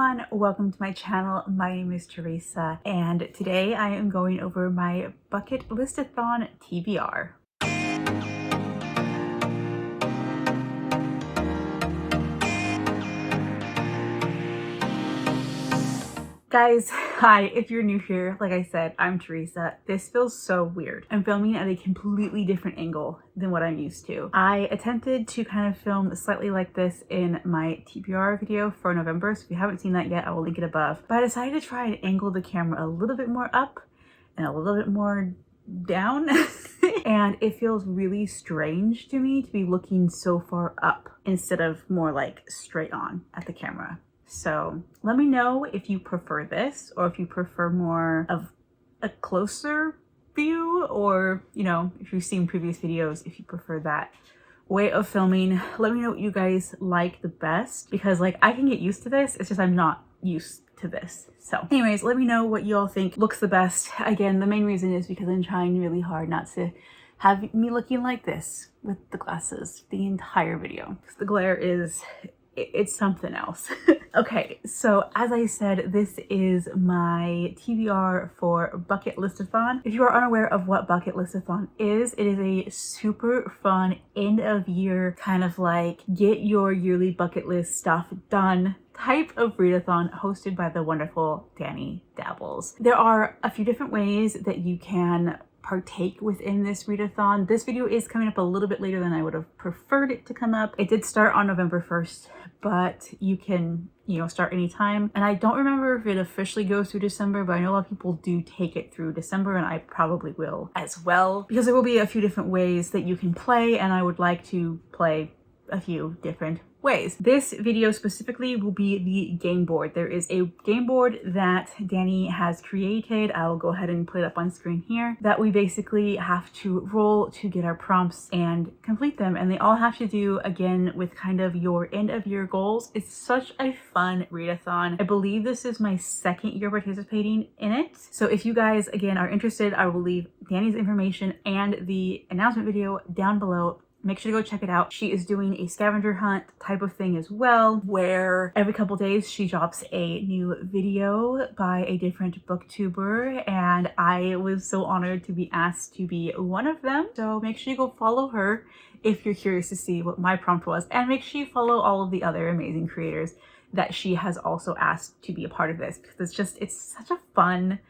everyone, welcome to my channel. My name is Teresa and today I am going over my bucket listathon TBR. Guys, hi, if you're new here, like I said, I'm Teresa. This feels so weird. I'm filming at a completely different angle than what I'm used to. I attempted to kind of film slightly like this in my TBR video for November, so if you haven't seen that yet, I will link it above. But I decided to try and angle the camera a little bit more up and a little bit more down. And it feels really strange to me to be looking so far up instead of more like straight on at the camera. So let me know if you prefer this or if you prefer more of a closer view, or, you know, if you've seen previous videos, if you prefer that way of filming. Let me know what you guys like the best, because like I can get used to this. It's just I'm not used to this. So anyways, let me know what you all think looks the best. Again, the main reason is because I'm trying really hard not to have me looking like this with the glasses the entire video, because the glare is, it's something else. Okay, so as I said, this is my TBR for Bucket Listathon. If you are unaware of what Bucket Listathon is, it is a super fun end of year kind of like get your yearly bucket list stuff done type of readathon hosted by the wonderful Danni Dabbles. There are a few different ways that you can partake within this readathon. This video is coming up a little bit later than I would have preferred it to come up. It did start on November 1st, but you can, you know, start anytime. And I don't remember if it officially goes through December, but I know a lot of people do take it through December, and I probably will as well, because there will be a few different ways that you can play, and I would like to play a few different ways. This video specifically will be the game board. There is a game board that Danni has created. I'll go ahead and put it up on screen here, that we basically have to roll to get our prompts and complete them. And they all have to do, again, with kind of your end of year goals. It's such a fun readathon. I believe this is my second year participating in it. So if you guys, again, are interested, I will leave Danni's information and the announcement video down below. Make sure to go check it out. She is doing a scavenger hunt type of thing as well, where every couple days she drops a new video by a different booktuber, and I was so honored to be asked to be one of them. So make sure you go follow her if you're curious to see what my prompt was, and make sure you follow all of the other amazing creators that she has also asked to be a part of this, because it's such a fun,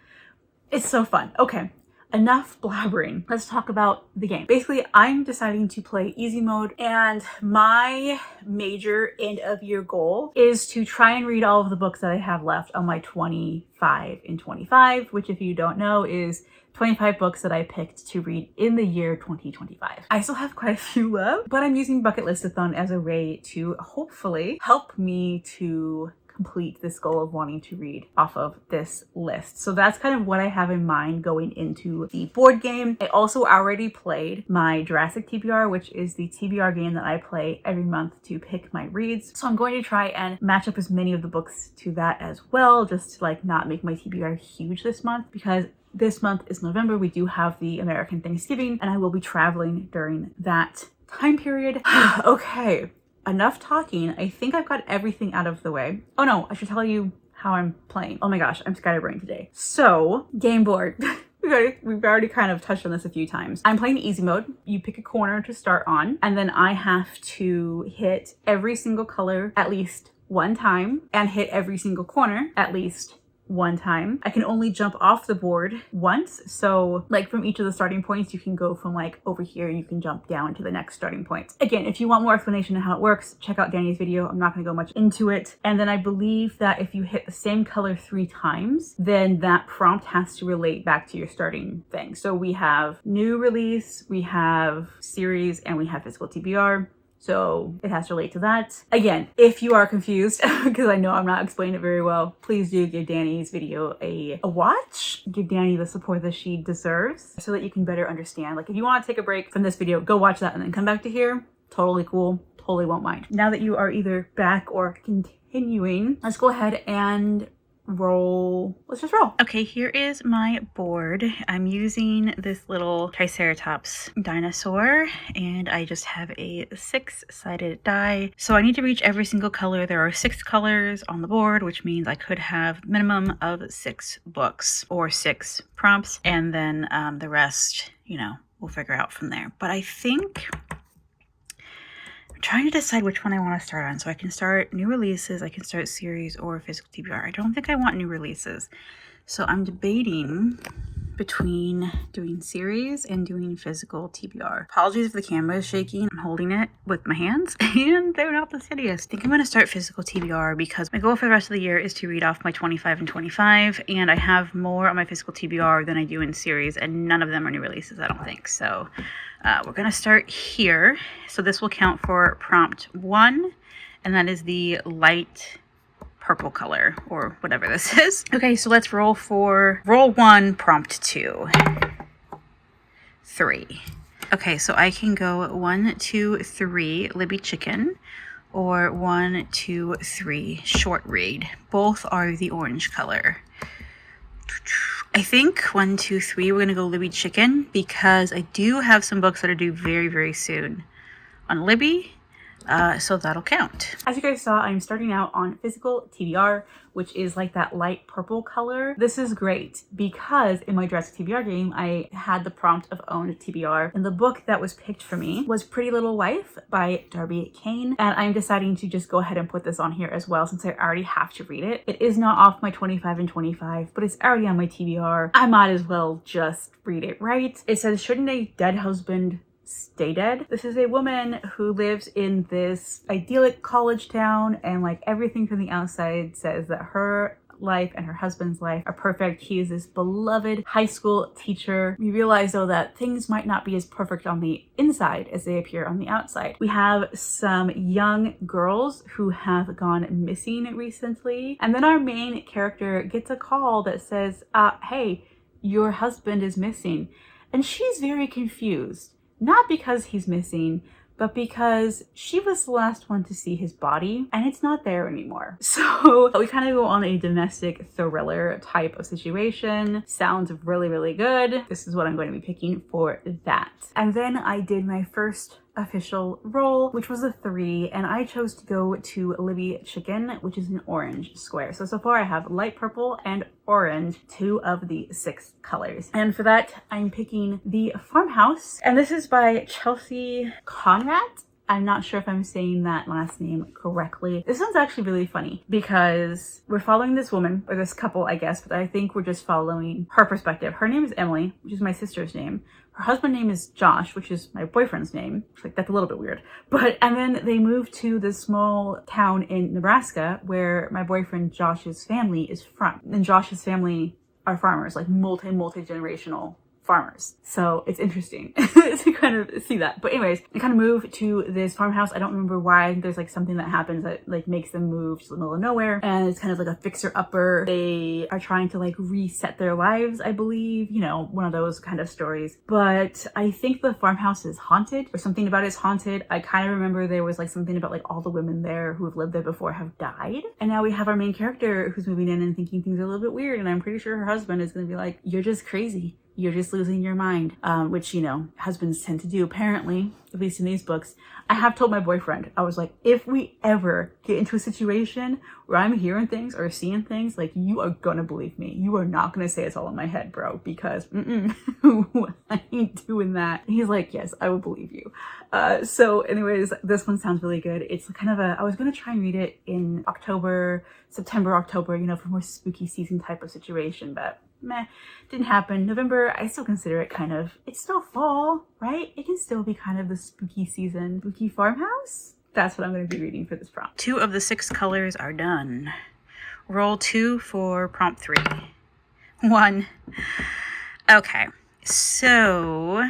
it's so fun. Okay. Enough blabbering. Let's talk about the game. Basically, I'm deciding to play easy mode, and my major end of year goal is to try and read all of the books that I have left on my 25 in 25, which, if you don't know, is 25 books that I picked to read in the year 2025. I still have quite a few left, but I'm using Bucket Listathon as a way to hopefully help me to complete this goal of wanting to read off of this list. So that's kind of what I have in mind going into the board game. I also already played my Jurassic TBR, which is the TBR game that I play every month to pick my reads. So I'm going to try and match up as many of the books to that as well, just to like not make my TBR huge this month, because this month is November. We do have the American Thanksgiving, and I will be traveling during that time period. Okay. Enough talking. I think I've got everything out of the way. Oh no, I should tell you how I'm playing. Oh my gosh, I'm scatterbrained today. So, game board. We've already kind of touched on this a few times. I'm playing easy mode. You pick a corner to start on, and then I have to hit every single color at least one time and hit every single corner at least one time. I can only jump off the board once. So like from each of the starting points, you can go from like over here, you can jump down to the next starting point. Again, if you want more explanation on how it works, check out Danni's video. I'm not going to go much into it. And then I believe that if you hit the same color 3 times, then that prompt has to relate back to your starting thing. So we have new release, we have series, and we have physical TBR. So it has to relate to that. Again, if you are confused, because I know I'm not explaining it very well, please do give Danni's video a watch. Give Danni the support that she deserves so that you can better understand. Like if you want to take a break from this video, go watch that and then come back to here. Totally cool. Totally won't mind. Now that you are either back or continuing, let's go ahead and roll. Let's just roll. Okay, here is my board. I'm using this little Triceratops dinosaur, and I just have a 6-sided die. So I need to reach every single color. There are 6 colors on the board, which means I could have minimum of 6 books or 6 prompts, and then the rest, you know, we'll figure out from there. But I think I'm trying to decide which one I want to start on. So I can start new releases, I can start series, or physical TBR. I don't think I want new releases. So I'm debating between doing series and doing physical TBR. Apologies if the camera is shaking. I'm holding it with my hands and they're not the steadiest. I think I'm going to start physical TBR because my goal for the rest of the year is to read off my 25 and 25, and I have more on my physical TBR than I do in series, and none of them are new releases, I don't think. So we're going to start here. So this will count for prompt 1, and that is the light purple color or whatever this is. Okay, so let's roll for roll 1, prompt 2, 3. Okay, so I can go 1, 2, 3, Libby Chicken, or 1, 2, 3, short read. Both are the orange color. I think 1, 2, 3, we're gonna go Libby Chicken because I do have some books that are due very, very soon on Libby. So that'll count. As you guys saw, I'm starting out on physical TBR, which is like that light purple color. This is great because in my Jurassic TBR game, I had the prompt of owned TBR, and the book that was picked for me was Pretty Little Wife by Darby Kane, and I'm deciding to just go ahead and put this on here as well since I already have to read it. It is not off my 25 and 25, but it's already on my TBR. I might as well just read it, right? It says, shouldn't a dead husband stay dead? This is a woman who lives in this idyllic college town, and like everything from the outside says that her life and her husband's life are perfect. He is this beloved high school teacher. We realize though that things might not be as perfect on the inside as they appear on the outside. We have some young girls who have gone missing recently, and then our main character gets a call that says, hey, your husband is missing. And she's very confused. Not because he's missing, but because she was the last one to see his body and it's not there anymore. So we kind of go on a domestic thriller type of situation. Sounds really, really good. This is what I'm going to be picking for that. And then I did my first official roll, which was a 3, and I chose to go to Libby Chicken, which is an orange square. So far I have light purple and orange, 2 of the 6 colors. And for that, I'm picking The Farmhouse, and this is by Chelsea Conrad. I'm not sure if I'm saying that last name correctly. This one's actually really funny because we're following this woman, or this couple, I guess, but I think we're just following her perspective. Her name is Emily, which is my sister's name. Her husband's name is Josh, which is my boyfriend's name. Like, that's a little bit weird. And then they moved to this small town in Nebraska where my boyfriend Josh's family is from. And Josh's family are farmers, like multi-generational farmers. So it's interesting to kind of see that. But anyways, they kind of move to this farmhouse. I don't remember why. There's like something that happens that like makes them move to the middle of nowhere. And it's kind of like a fixer-upper. They are trying to like reset their lives, I believe. You know, one of those kind of stories. But I think the farmhouse is haunted, or something about it is haunted. I kind of remember there was like something about like all the women there who have lived there before have died. And now we have our main character who's moving in and thinking things are a little bit weird. And I'm pretty sure her husband is going to be like, you're just crazy. You're just losing your mind, which, you know, husbands tend to do, apparently, at least in these books. I have told my boyfriend, I was like, if we ever get into a situation where I'm hearing things or seeing things, like, you are gonna believe me. You are not gonna say it's all in my head, bro, because I ain't doing that. And he's like, yes, I will believe you. So anyways, this one sounds really good. It's kind of I was gonna try and read it in September, October, you know, for more spooky season type of situation, but meh, didn't happen. November, I still consider it kind of, it's still fall, right? It can still be kind of the spooky season. Spooky farmhouse? That's what I'm going to be reading for this prompt. 2 of the 6 colors are done. Roll 2 for prompt 3. 1. Okay, so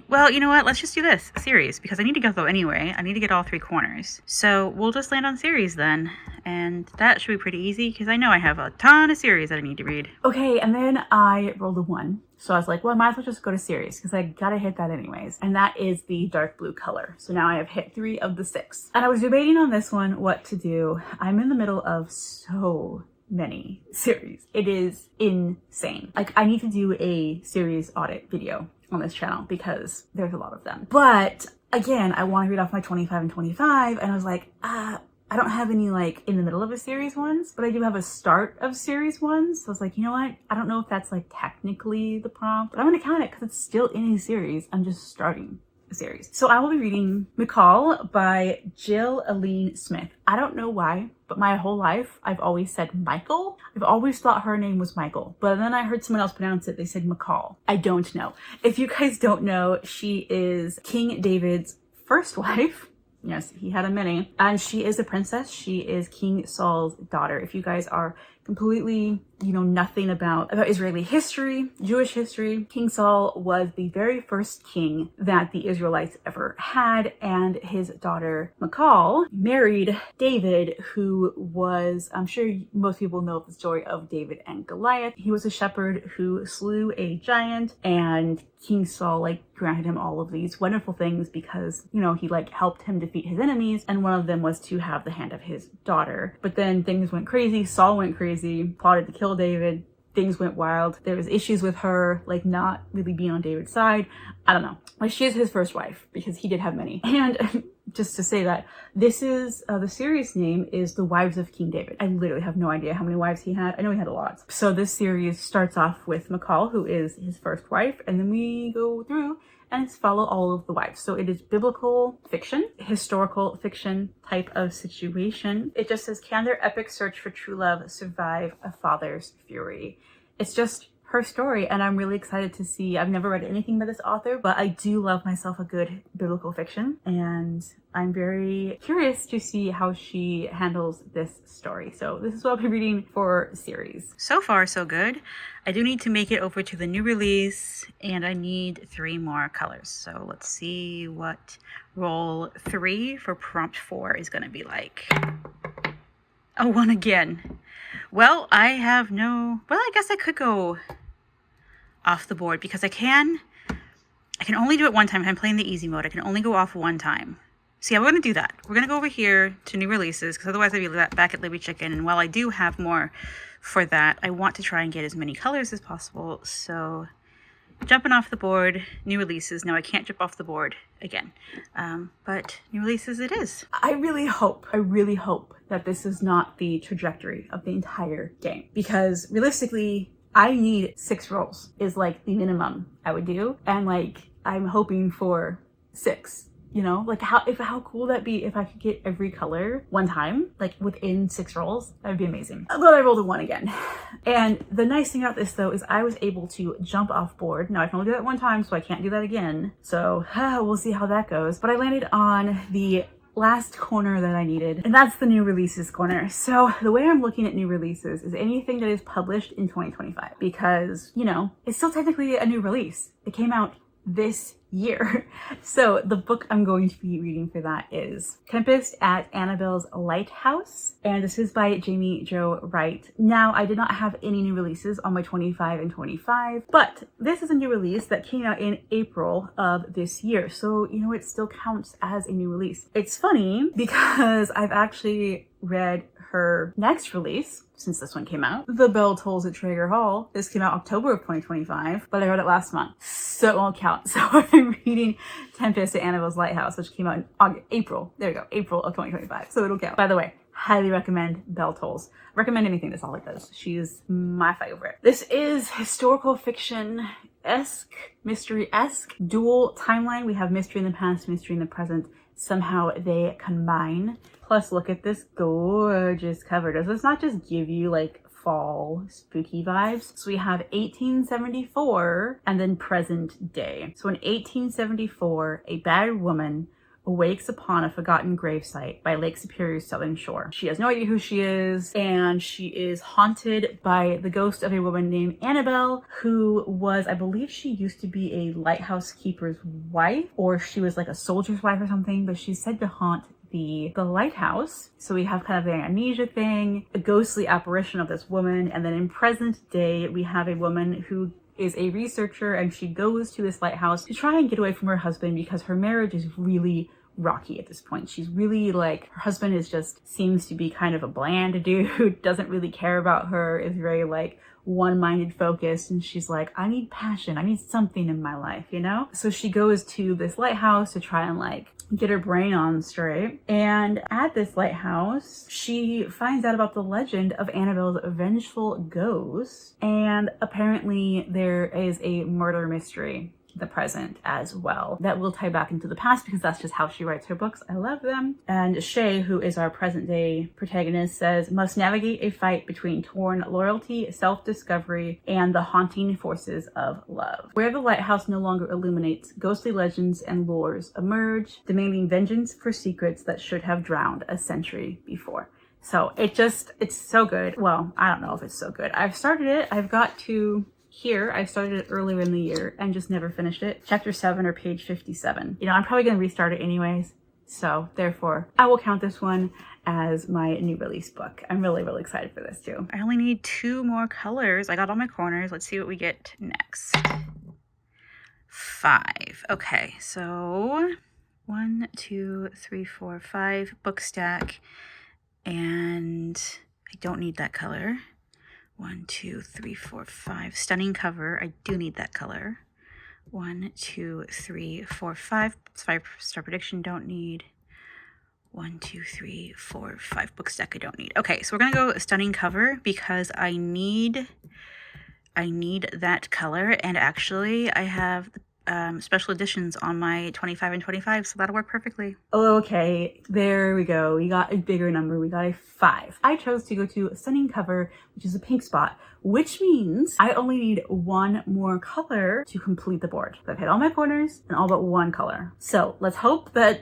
well, you know what? Let's just do this, a series, because I need to go though anyway. I need to get all 3 corners. So we'll just land on series then. And that should be pretty easy because I know I have a ton of series that I need to read. Okay, and then I rolled a 1. So I was like, well, I might as well just go to series because I gotta hit that anyways. And that is the dark blue color. So now I have hit 3 of the 6. And I was debating on this one what to do. I'm in the middle of so many series. It is insane. Like, I need to do a series audit video on this channel because there's a lot of them. But again, I want to read off my 25 and 25, and I was like, I don't have any like in the middle of a series ones, but I do have a start of series ones. So I was like, you know what? I don't know if that's like technically the prompt, but I'm gonna count it because it's still in a series. I'm just starting a series. So I will be reading McCall by Jill Aline Smith. I don't know why, but my whole life I've always said Michael. I've always thought her name was Michael, but then I heard someone else pronounce it. They said McCall. I don't know. If you guys don't know, she is King David's first wife. Yes, he had a many. And she is a princess. She is King Saul's daughter. If you guys are completely, you know, nothing about Israeli history, Jewish history, King Saul was the very first king that the Israelites ever had, and his daughter Michal married David, who was, I'm sure most people know the story of David and Goliath. He was a shepherd who slew a giant, and King Saul like granted him all of these wonderful things because, you know, he like helped him defeat his enemies, and one of them was to have the hand of his daughter. But then things went crazy. Saul went crazy, plotted to kill David. Things went wild. There was issues with her, like not really being on David's side. I don't know. Like, she is his first wife because he did have many. And just to say that this is the series name is The Wives of King David. I literally have no idea how many wives he had. I know he had a lot. So this series starts off with Michal, who is his first wife, and then we go through and follow all of the wives. So it is biblical fiction, historical fiction type of situation. It just says, can their epic search for true love survive a father's fury? It's just her story, and I'm really excited to see. I've never read anything by this author, but I do love myself a good biblical fiction, and I'm very curious to see how she handles this story. So this is what I'll be reading for series. So far, so good. I do need to make it over to the new release, and I need 3 more colors. So let's see what roll 3 for prompt 4 is going to be like. Oh, 1 again. Well, I have no... Well, I guess I could go off the board because I can only do it one time. If I'm playing the easy mode, I can only go off 1 time. So yeah, we're going to do that. We're going to go over here to new releases because otherwise I'd be back at Libby Chicken. And while I do have more for that, I want to try and get as many colors as possible. So jumping off the board, new releases. Now I can't jump off the board again, but new releases it is. I really hope that this is not the trajectory of the entire game, because realistically, I need 6 rolls is like the minimum I would do. And like, I'm hoping for 6, you know, like how cool would that be if I could get every color 1 time, like within 6 rolls. That would be amazing. I'm glad I rolled a 1 again. And the nice thing about this though, is I was able to jump off board. Now I can only do that 1 time, so I can't do that again. So we'll see how that goes. But I landed on the last corner that I needed, and that's the new releases corner. So the way I'm looking at new releases is anything that is published in 2025, because, you know, it's still technically a new release. It came out this year. So the book I'm going to be reading for that is Tempest at Annabelle's Lighthouse, and this is by Jamie Jo Wright. Now, I did not have any new releases on my 25 and 25, but this is a new release that came out in April of this year, so you know, it still counts as a new release. It's funny because I've actually read her next release since this one came out, The Bell Tolls at Traeger Hall. This came out October of 2025, but I read it last month, so it won't count. So I'm reading Tempest at Annabelle's Lighthouse, which came out in April. There we go, April of 2025, so it'll count. By the way, highly recommend Bell Tolls. Recommend anything this author does. She's my favorite. This is historical fiction-esque, mystery-esque, dual timeline. We have mystery in the past, mystery in the present. Somehow they combine. Plus, look at this gorgeous cover. Does this not just give you like fall spooky vibes? So we have 1874 and then present day. So in 1874, a battered woman awakes upon a forgotten gravesite by Lake Superior's southern shore. She has no idea who she is, and she is haunted by the ghost of a woman named Annabelle, who was, I believe she used to be a lighthouse keeper's wife, or she was like a soldier's wife or something, but she's said to haunt the lighthouse. So we have kind of an amnesia thing, a ghostly apparition of this woman, and then in present day, we have a woman who is a researcher, and she goes to this lighthouse to try and get away from her husband because her marriage is really, rocky at this point. She's really like, her husband is just seems to be kind of a bland dude, doesn't really care about her, is very like one-minded focused, and she's like, I need passion, I need something in my life, you know? So she goes to this lighthouse to try and like get her brain on straight, and at this lighthouse she finds out about the legend of Annabelle's vengeful ghost, and apparently there is a murder mystery the present as well that will tie back into the past, because that's just how she writes her books. I love them. And Shay, who is our present day protagonist, says, must navigate a fight between torn loyalty, self-discovery, and the haunting forces of love. Where the lighthouse no longer illuminates, ghostly legends and lores emerge, demanding vengeance for secrets that should have drowned a century before. So it's so good. Well, I don't know if it's so good. I've started it. I've got to here. I started it earlier in the year and just never finished it. Chapter 7 or page 57. You know, I'm probably going to restart it anyways. So therefore, I will count this one as my new release book. I'm really, really excited for this too. I only need 2 more colors. I got all my corners. Let's see what we get next. 5. Okay, so 1, 2, 3, 4, 5 book stack. And I don't need that color. 1, 2, 3, 4, 5. Stunning cover. I do need that color. 1, 2, 3, 4, 5. 5-star prediction. Don't need. 1, 2, 3, 4, 5. Book stack. I don't need. Okay, so we're gonna go stunning cover because I need that color, and actually I have special editions on my 25 and 25, so that'll work perfectly. Okay, there we go. We got a bigger number. We got a 5. I chose to go to stunning cover, which is a pink spot, which means I only need 1 more color to complete the board. I've hit all my corners and all but 1 color. So let's hope that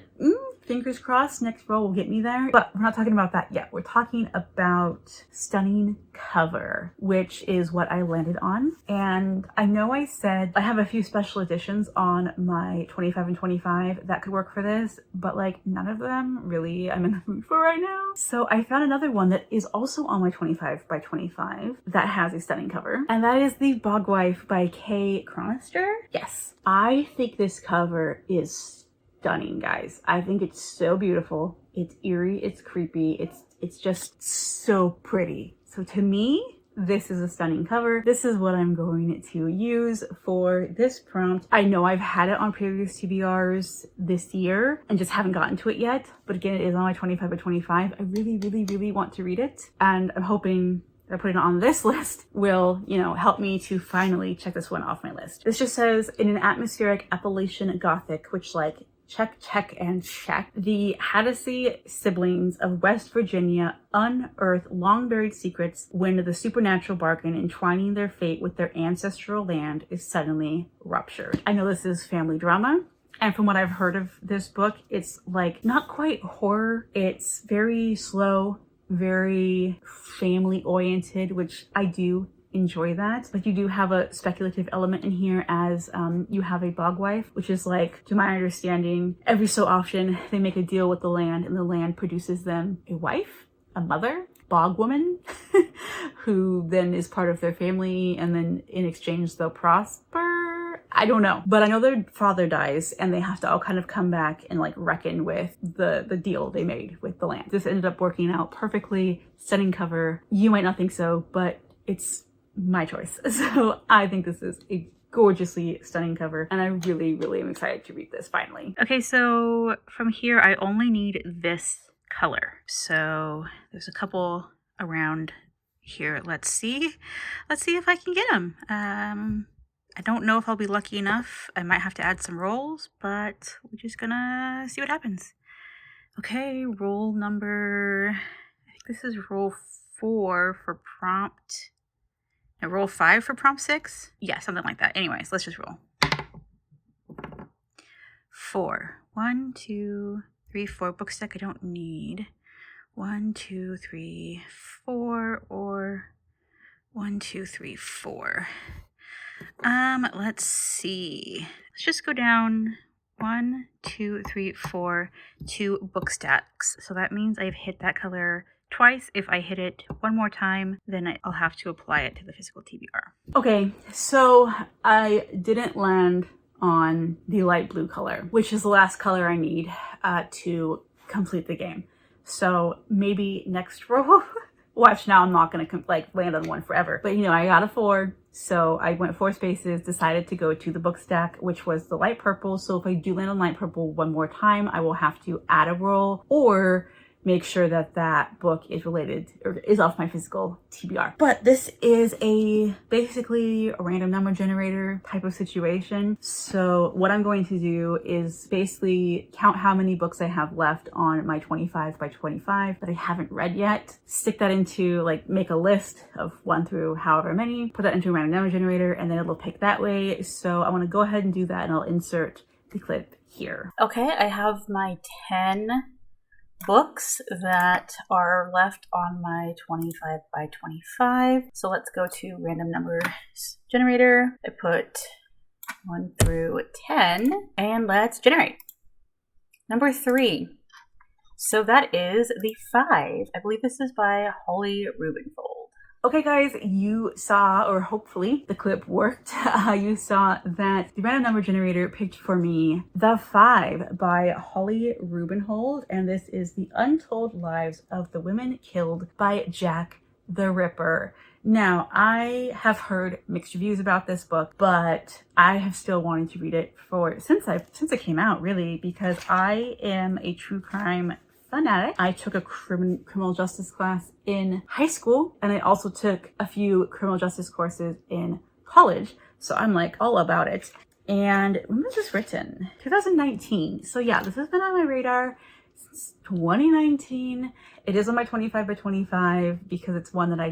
fingers crossed, next roll will get me there. But we're not talking about that yet. We're talking about stunning cover, which is what I landed on. And I know I said I have a few special editions on my 25 and 25 that could work for this, but like none of them really I'm in the mood for right now. So I found another one that is also on my 25 by 25 that has a stunning cover. And that is the Bogwife by Kay Chronister. Yes, I think this cover is stunning, guys. I think it's so beautiful. It's eerie, it's creepy, it's just so pretty. So to me, this is a stunning cover. This is what I'm going to use for this prompt. I know I've had it on previous TBRs this year and just haven't gotten to it yet, but again, it is on my 25 by 25. I really, really, really want to read it, and I'm hoping that putting it on this list will, you know, help me to finally check this one off my list. This just says, in an atmospheric Appalachian Gothic, which like check, check, and check. The Haddasy siblings of West Virginia unearth long-buried secrets when the supernatural bargain entwining their fate with their ancestral land is suddenly ruptured. I know this is family drama, and from what I've heard of this book, it's like not quite horror. It's very slow, very family-oriented, which I do enjoy that. But you do have a speculative element in here, as you have a bogwife, which is like, to my understanding, every so often they make a deal with the land and the land produces them a wife, a mother, bog woman, who then is part of their family, and then in exchange they'll prosper. I don't know, but I know their father dies and they have to all kind of come back and like reckon with the deal they made with the land. This ended up working out perfectly. Stunning cover. You might not think so, but it's my choice. So I think this is a gorgeously stunning cover, and I really, really am excited to read this finally. Okay, so from here I only need this color. So there's a couple around here. Let's see if I can get them. I don't know if I'll be lucky enough. I might have to add some rolls, but we're just gonna see what happens. Okay, roll number, I think this is roll 4 for prompt. No, roll 5 for prompt 6? Yeah, something like that. Anyways, let's just roll. 4. 1, 2, 3, 4. Book stack I don't need. 1, 2, 3, 4, or 1, 2, 3, 4. Let's see. Let's just go down 1, 2, 3, 4, 2 book stacks. So that means I've hit that color twice. If I hit it one more time, then I'll have to apply it to the physical TBR. Okay, so I didn't land on the light blue color, which is the last color I need to complete the game. So maybe next row. Watch, now I'm not gonna like land on one forever, but you know, I got a 4, so I went 4 spaces, decided to go to the book stack, which was the light purple. So if I do land on light purple one more time, I will have to add a roll or make sure that that book is related or is off my physical TBR. But this is basically a random number generator type of situation. So what I'm going to do is basically count how many books I have left on my 25 by 25 that I haven't read yet. Stick that into, like, make a list of 1 through however many, put that into a random number generator, and then it'll pick that way. So I want to go ahead and do that, and I'll insert the clip here. Okay, I have my 10 books that are left on my 25 by 25. So let's go to random number generator. I put 1 through 10 and let's generate. Number 3. So that is the 5. I believe this is by Holly Rubenfold. Okay guys, you saw, or hopefully the clip worked, you saw that the random number generator picked for me The 5 by Holly Rubenhold, and this is The Untold Lives of the Women Killed by Jack the Ripper. Now, I have heard mixed reviews about this book, but I have still wanted to read it since it came out, really, because I am a true crime fanatic. I took a criminal justice class in high school, and I also took a few criminal justice courses in college. So I'm like all about it. And when was this written? 2019. So yeah, this has been on my radar since 2019. It is on my 25 by 25 because it's one that I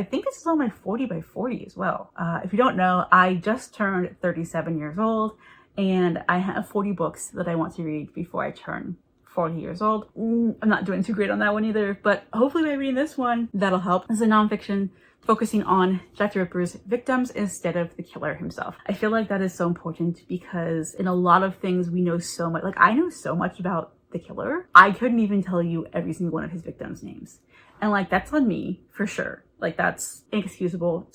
think it's on my 40 by 40 as well. If you don't know, I just turned 37 years old, and I have 40 books that I want to read before I turn 40 years old. I'm not doing too great on that one either, but hopefully by reading this one, that'll help. It's a nonfiction focusing on Jack the Ripper's victims instead of the killer himself. I feel like that is so important because in a lot of things we know so much. Like, I know so much about the killer. I couldn't even tell you every single one of his victims' names. And like, that's on me for sure. Like, that's inexcusable.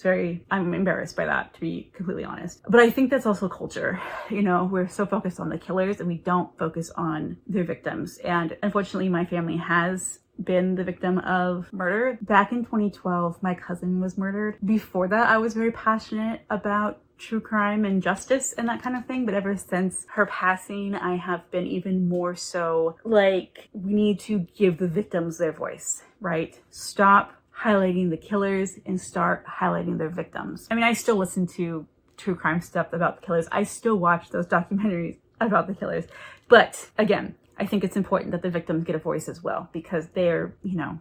I'm embarrassed by that, to be completely honest. But I think that's also culture. You know, we're so focused on the killers and we don't focus on their victims. And unfortunately, my family has been the victim of murder. Back in 2012, my cousin was murdered. Before that, I was very passionate about true crime and justice and that kind of thing. But ever since her passing, I have been even more so like, we need to give the victims their voice, right? Stop highlighting the killers and start highlighting their victims. I mean, I still listen to true crime stuff about the killers. I still watch those documentaries about the killers. But again, I think it's important that the victims get a voice as well because they're, you know,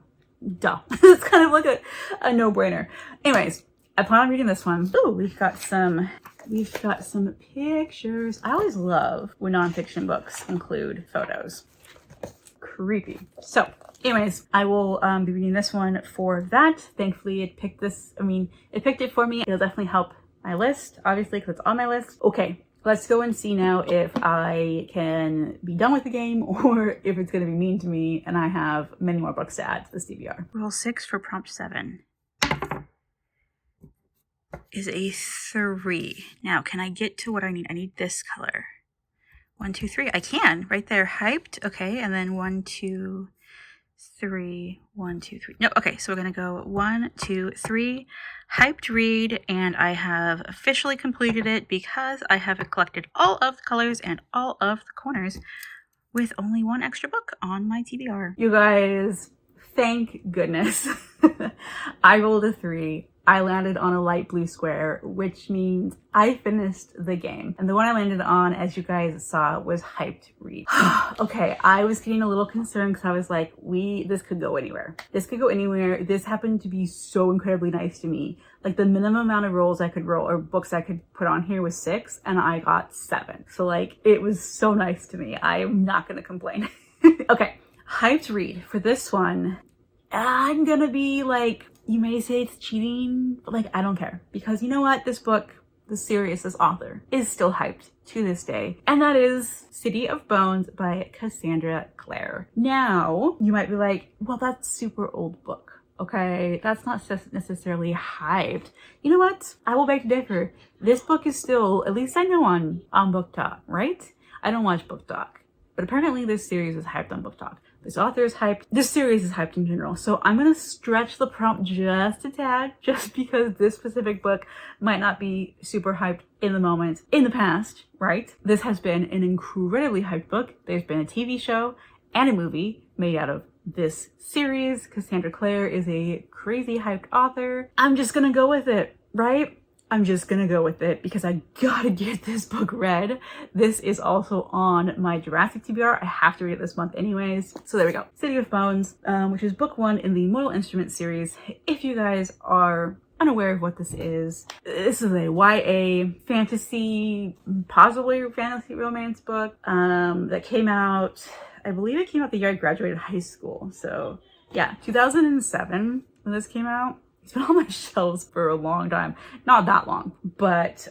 duh. It's kind of like a no-brainer. Anyways, I plan on reading this one. Ooh, we've got some pictures. I always love when nonfiction books include photos. Creepy. So anyways, I will be reading this one for that. Thankfully, it picked it for me. It'll definitely help my list, obviously, because it's on my list. Okay, let's go and see now if I can be done with the game or if it's going to be mean to me and I have many more books to add to this TBR. Roll 6 for prompt 7 is a 3. Now, can I get to what I need? I need this color. 1, 2, 3. I can, right there. Hyped. Okay, and then 1, 2, 3. 1, 2, 3. No, okay, so we're gonna go 1, 2, 3. Hyped read, and I have officially completed it because I have collected all of the colors and all of the corners with only 1 extra book on my TBR. You guys, thank goodness. I rolled a 3. I landed on a light blue square, which means I finished the game. And the one I landed on, as you guys saw, was hyped read. Okay, I was getting a little concerned because I was like, this could go anywhere. This could go anywhere. This happened to be so incredibly nice to me. Like, the minimum amount of rolls I could roll or books I could put on here was 6, and I got 7. So like, it was so nice to me. I am not gonna complain. Okay, hyped read for this one. I'm gonna be like, you may say it's cheating, but like, I don't care. Because you know what? This book, this author, is still hyped to this day. And that is City of Bones by Cassandra Clare. Now, you might be like, well, that's a super old book. okay? That's not necessarily hyped. You know what? I will beg to differ. This book is still, at least I know, on BookTok, right? I don't watch BookTok, but apparently this series is hyped on BookTok. This author is hyped. This series is hyped in general. So I'm gonna stretch the prompt just a tad, just because this specific book might not be super hyped in the moment. In the past, right? This has been an incredibly hyped book. There's been a TV show and a movie made out of this series. Cassandra Clare is a crazy hyped author. I'm just gonna go with it, right? I'm just gonna go with it because I gotta get this book read. This is also on my Jurassic TBR. I have to read it this month anyways. So there we go. City of Bones, which is book 1 in the Mortal Instruments series. If you guys are unaware of what this is a YA fantasy, possibly fantasy romance book that came out, I believe it came out the year I graduated high school. So yeah, 2007 when this came out. It's been on my shelves for a long time. Not that long, but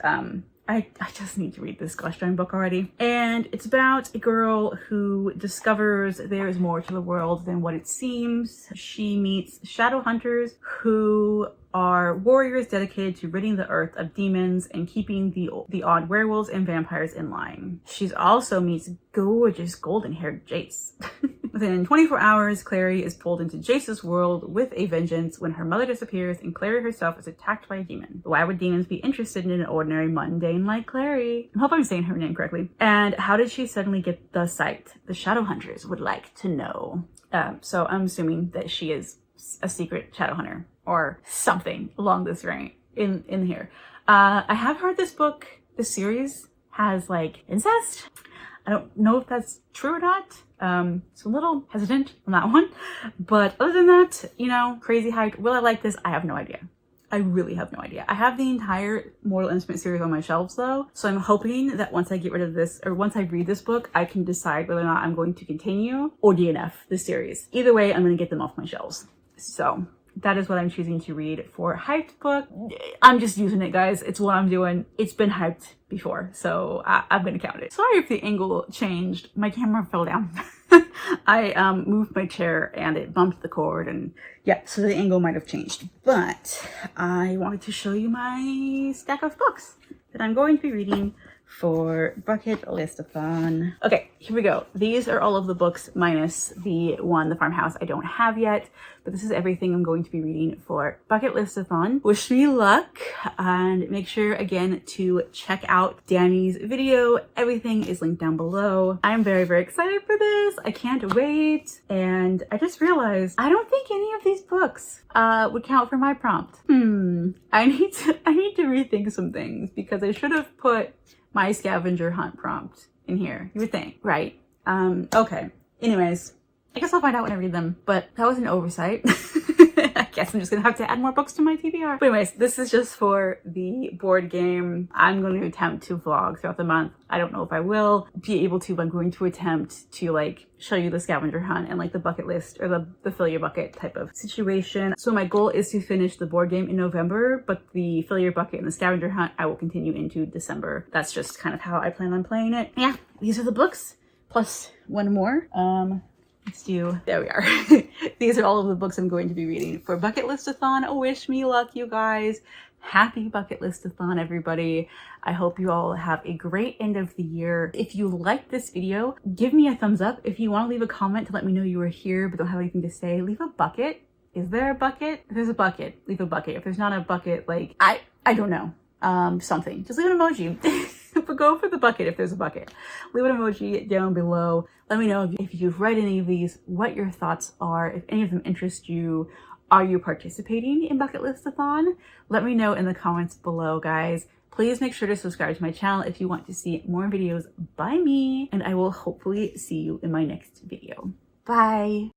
I just need to read this gosh darn book already. And it's about a girl who discovers there is more to the world than what it seems. She meets shadow hunters who are warriors dedicated to ridding the earth of demons and keeping the odd werewolves and vampires in line. She also meets gorgeous golden-haired Jace. Within 24 hours, Clary is pulled into Jace's world with a vengeance when her mother disappears and Clary herself is attacked by a demon. Why would demons be interested in an ordinary mundane like Clary? I hope I'm saying her name correctly. And how did she suddenly get the sight? The shadow hunters would like to know. So I'm assuming that she is a secret shadow hunter or something along this range in here. I have heard this book, this series has like incest. I don't know if that's true or not. So a little hesitant on that one, but other than that, you know, crazy hype. Will I like this? I have no idea. I really have no idea. I have the entire Mortal Instruments series on my shelves though, so I'm hoping that once I get rid of this, or once I read this book, I can decide whether or not I'm going to continue or DNF the series. Either way, I'm going to get them off my shelves. So that is what I'm choosing to read for hyped book. I'm just using it, guys. It's what I'm doing. It's been hyped before, so I'm gonna count it. Sorry if the angle changed. My camera fell down. I moved my chair and it bumped the cord, and yeah, so the angle might have changed. But I wanted to show you my stack of books that I'm going to be reading for Bucket Listathon. Okay, here we go. These are all of the books minus the one, The Farmhouse, I don't have yet, but this is everything I'm going to be reading for Bucket Listathon. Wish me luck, and make sure again to check out Danni's video. Everything is linked down below. I'm very, very excited for this. I can't wait. And I just realized I don't think any of these books would count for my prompt. I need to rethink some things because I should have put my scavenger hunt prompt in here. You would think, right? Okay. Anyways, I guess I'll find out when I read them, but that was an oversight. I guess I'm just gonna have to add more books to my TBR. But anyways, this is just for the board game. I'm going to attempt to vlog throughout the month. I don't know if I will be able to, but I'm going to attempt to like show you the scavenger hunt and like the bucket list or the fill your bucket type of situation. So my goal is to finish the board game in November, but the fill your bucket and the scavenger hunt, I will continue into December. That's just kind of how I plan on playing it. Yeah, these are the books plus one more. Let's do, there we are. These are all of the books I'm going to be reading for Bucket Listathon. Wish me luck, you guys. Happy Bucket Listathon, everybody. I hope you all have a great end of the year. If you liked this video, give me a thumbs up. If you want to leave a comment to let me know you were here but don't have anything to say, leave a bucket. Is there a bucket? If there's a bucket, leave a bucket. If there's not a bucket, like, I don't know. Something. Just leave an emoji. But go for the bucket if there's a bucket. Leave an emoji down below. Let me know if you've read any of these, what your thoughts are, if any of them interest you. Are you participating in Bucket Listathon? Let me know in the comments below, guys. Please make sure to subscribe to my channel if you want to see more videos by me, and I will hopefully see you in my next video. Bye!